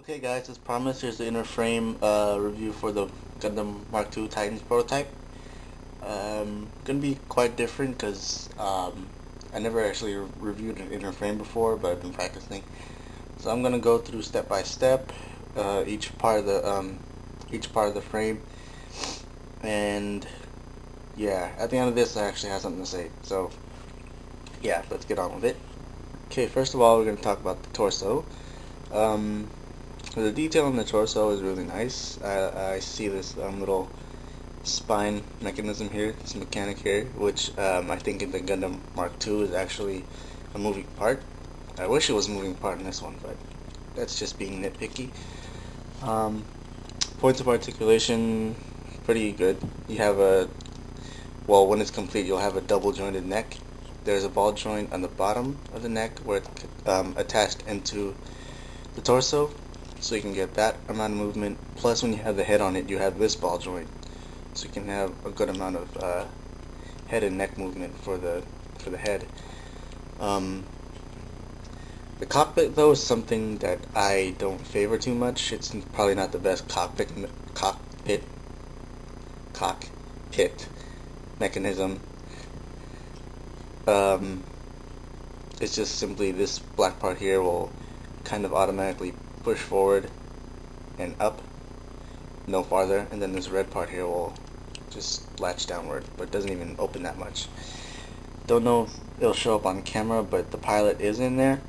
Okay guys, as promised, here's the inner frame review for the Gundam Mark II Titans prototype. Gonna be quite different because I never actually reviewed an inner frame before, but I've been practicing. So I'm gonna go through step by step each part of the frame, and yeah, at the end of this I actually have something to say. So yeah, let's get on with it. Okay, first of all we're gonna talk about the torso. Um, The detail on the torso is really nice. I see this little spine mechanism here, this mechanic here, which I think in the Gundam Mark II is actually a moving part. I wish it was a moving part in this one, but that's just being nitpicky. Um, Points of articulation, pretty good. You have well, when it's complete, you'll have a double jointed neck. There's a ball joint on the bottom of the neck where it's attached into the torso, so you can get that amount of movement. Plus, when you have the head on it, you have this ball joint, so you can have a good amount of head and neck movement for the head. The cockpit, though, is something that I don't favor too much. It's probably not the best cockpit mechanism. Um, it's just simply this black part here will kind of automatically push forward and up, no farther, and then this red part here will just latch downward, but it doesn't even open that much. Don't know if it'll show up on camera, but the pilot is in there.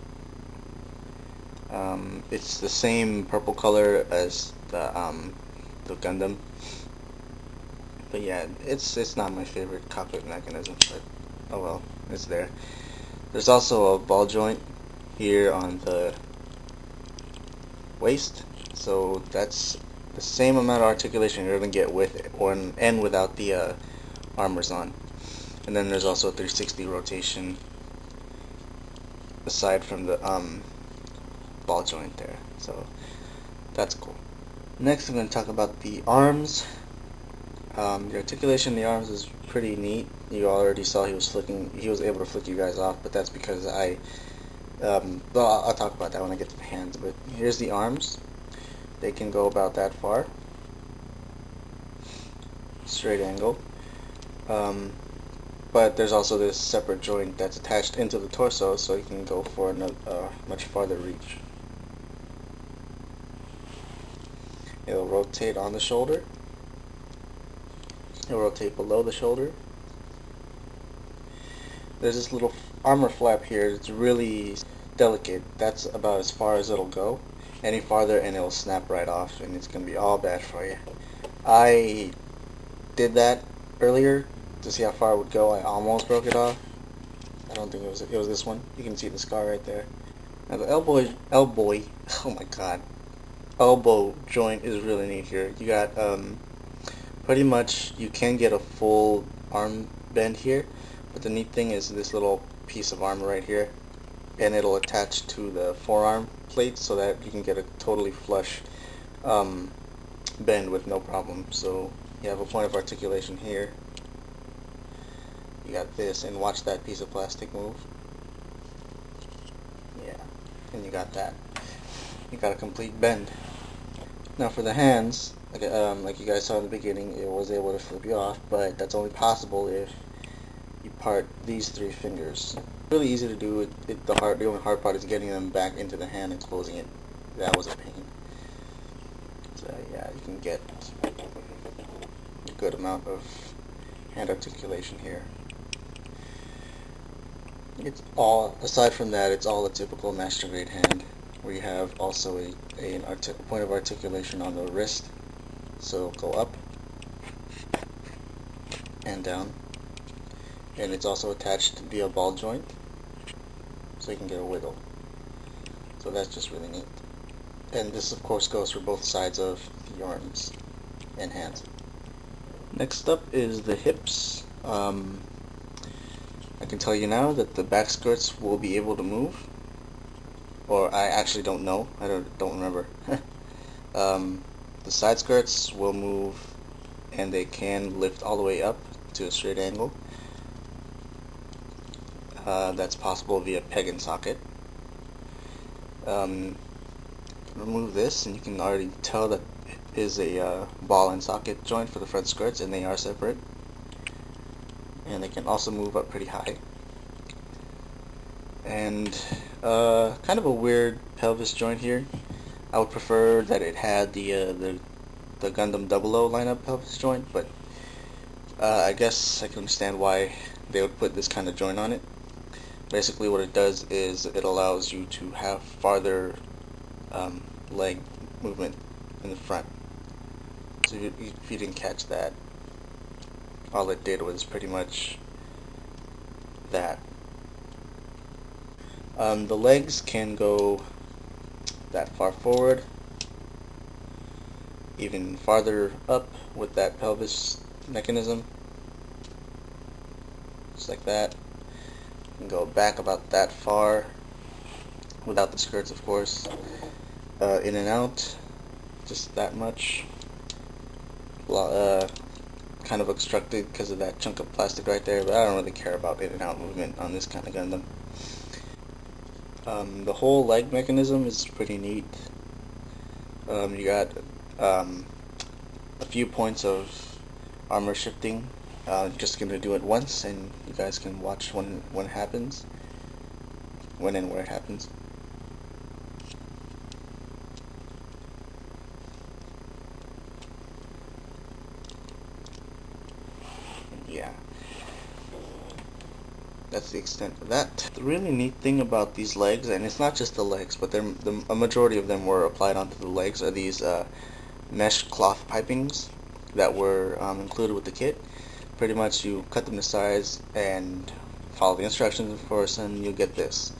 It's the same purple color as the Gundam, but yeah, it's not my favorite cockpit mechanism, but oh well, it's there. There's also a ball joint here on the waist, so that's the same amount of articulation you're going to get with it, and without the armors on. And then there's also a 360 rotation aside from the ball joint there, so that's cool. Next I'm going to talk about the arms. The articulation in the arms is pretty neat. You already saw he was able to flick you guys off, but that's because well, I'll talk about that when I get to the hands, but here's the arms. They can go about that far. Straight angle. But there's also this separate joint that's attached into the torso, so you can go for a much farther reach. It'll rotate on the shoulder. It'll rotate below the shoulder. There's this little armor flap here. It's really delicate. That's about as far as it'll go. Any farther and it'll snap right off, and it's gonna be all bad for you. I did that earlier to see how far it would go. I almost broke it off. I don't think it was this one. You can see the scar right there. Now the elbow oh my god, elbow joint is really neat here. You got pretty much, you can get a full arm bend here, but the neat thing is this little piece of armor right here, and it'll attach to the forearm plate so that you can get a totally flush bend with no problem. So you have a point of articulation here. You got this, and watch that piece of plastic move. Yeah, and you got that. You got a complete bend. Now for the hands, like you guys saw in the beginning, it was able to flip you off, but that's only possible if you part these three fingers. Really easy to do. The only hard part is getting them back into the hand and closing it. That was a pain. So yeah, you can get a good amount of hand articulation here. It's all, aside from that, it's all a typical master grade hand, where you have also a point of articulation on the wrist. So go up and down, and it's also attached via ball joint, so you can get a wiggle. So that's just really neat. And this of course goes for both sides of the arms and hands. Next up is the hips. I can tell you now that the back skirts will be able to move, or I actually don't know. I don't remember. The side skirts will move, and they can lift all the way up to a straight angle. That's possible via peg and socket. remove this, and you can already tell that it is a ball and socket joint for the front skirts, and they are separate. And they can also move up pretty high. And kind of a weird pelvis joint here. I would prefer that it had the Gundam 00 lineup pelvis joint, but I guess I can understand why they would put this kind of joint on it. Basically what it does is it allows you to have farther leg movement in the front. So if you didn't catch that, all it did was pretty much that. The legs can go that far forward, even farther up with that pelvis mechanism, just like that. You can go back about that far, without the skirts of course, in and out, just that much. Kind of obstructed because of that chunk of plastic right there, but I don't really care about in and out movement on this kind of Gundam. The whole leg mechanism is pretty neat. You got a few points of armor shifting. Just gonna do it once, and you guys can watch when it happens, when and where it happens. Yeah, that's the extent of that. The really neat thing about these legs, and it's not just the legs, but a majority of them were applied onto the legs, are these mesh cloth pipings that were included with the kit. Pretty much you cut them to size and follow the instructions of course, and you'll get this.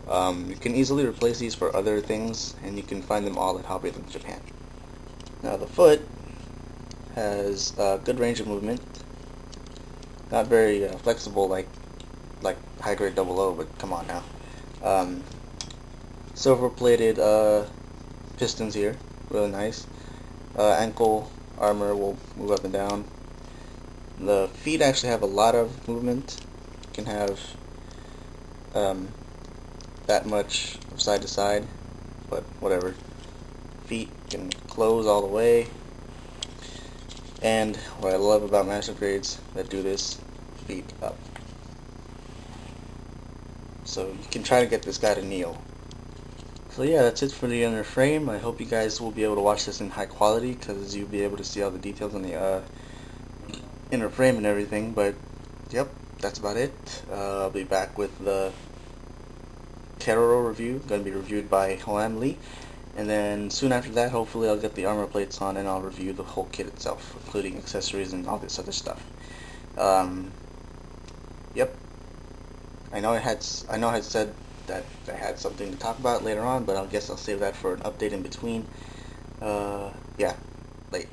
You can easily replace these for other things, and you can find them all at Hobby Link Japan. Now the foot has good range of movement. Not very flexible like high grade 00, but come on now. Silver plated pistons here, really nice. Ankle armor will move up and down. The feet actually have a lot of movement. You can have that much side to side, but whatever. Feet can close all the way. And what I love about master grades that do this, feet up. So you can try to get this guy to kneel. So yeah, that's it for the inner frame. I hope you guys will be able to watch this in high quality, because you'll be able to see all the details on the inner frame and everything. But yep, that's about it. I'll be back with the Keroro review, going to be reviewed by Hoam Lee. And then soon after that, hopefully I'll get the armor plates on and I'll review the whole kit itself, including accessories and all this other stuff. Yep. I know I had said that I had something to talk about later on, but I guess I'll save that for an update in between. Yeah, late.